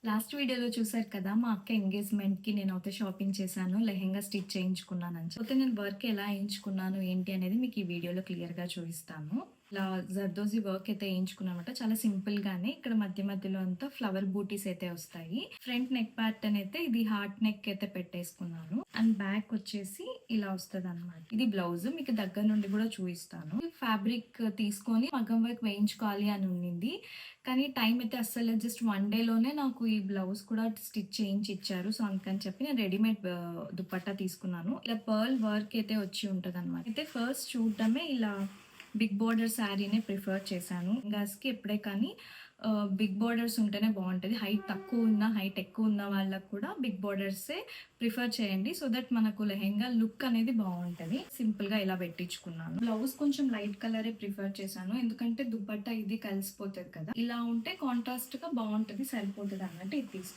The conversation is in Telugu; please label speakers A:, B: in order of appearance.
A: లాస్ట్ వీడియోలో చూసారు కదా! మా అక్క ఎంగేజ్‌మెంట్‌కి నేనైతే షాపింగ్ చేశాను. లెహెంగా స్టిచ్ చేయించుకున్నానని. అయితే నేను వర్క్ ఎలా ఏయించుకున్నాను, ఏంటి అనేది మీకు ఈ వీడియోలో క్లియర్‌గా చూపిస్తాను. ఇలా జర్దోజీ వర్క్ అయితే ఏయించుకున్నానన్నమాట. చాలా సింపుల్‌గానే ఇక్కడ మధ్య మధ్యలో అంతా ఫ్లవర్ బూటీస్ అయితే వస్తాయి. ఫ్రంట్ నెక్ ప్యాటర్న్ అయితే ఇది హార్ట్ నెక్ అయితే పెట్టేసుకున్నాను. అండ్ బ్యాక్ వచ్చేసి ఇలా వస్తదన్నమాట. ఇది బ్లౌజ్ మీకు దగ్గర నుండి కూడా చూపిస్తాను. ఫ్యాబ్రిక్ తీసుకొని మగ్గం వర్క్ వేయించుకోవాలి అని ఉండింది. కానీ టైం అయితే అస్సలు జస్ట్ 1 డేలోనే నాకు ఈ బ్లౌజ్ కూడా స్టిచ్ చేయించి ఇచ్చారు. సో, అందుకని చెప్పి నేను రెడీమేడ్ దుపట్టా తీసుకున్నాను. ఇలా పర్ల్ వర్క్ అయితే వచ్చి ఉంటదన్నమాట. అయితే ఫస్ట్ చూడడమే ఇలా బిగ్ బోర్డర్ శారీనే ప్రిఫర్ చేశాను. లెహంగాస్‌కి ఎప్పుడే కానీ బిగ్ బోర్డర్స్ ఉంటేనే బావుంటది. హైట్ తక్కువ ఉన్న, హైట్ ఎక్కువ ఉన్న వాళ్ళకి కూడా బిగ్ బోర్డర్సే ప్రిఫర్ చేయండి. సో దట్ మనకు లెహంగా లుక్ అనేది బావుంటది. సింపుల్‌గా ఇలా పెట్టించుకున్నాను. బ్లౌజ్ కొంచెం లైట్ కలరే ప్రిఫర్ చేశాను. ఎందుకంటే దుపట్టా ఇది కలిసిపోతది కదా! ఇలా ఉంటే కాంట్రాస్ట్‌గా బావుంటది. సరిపోతదన్నట్టు ఇది తీసుకున్నాను.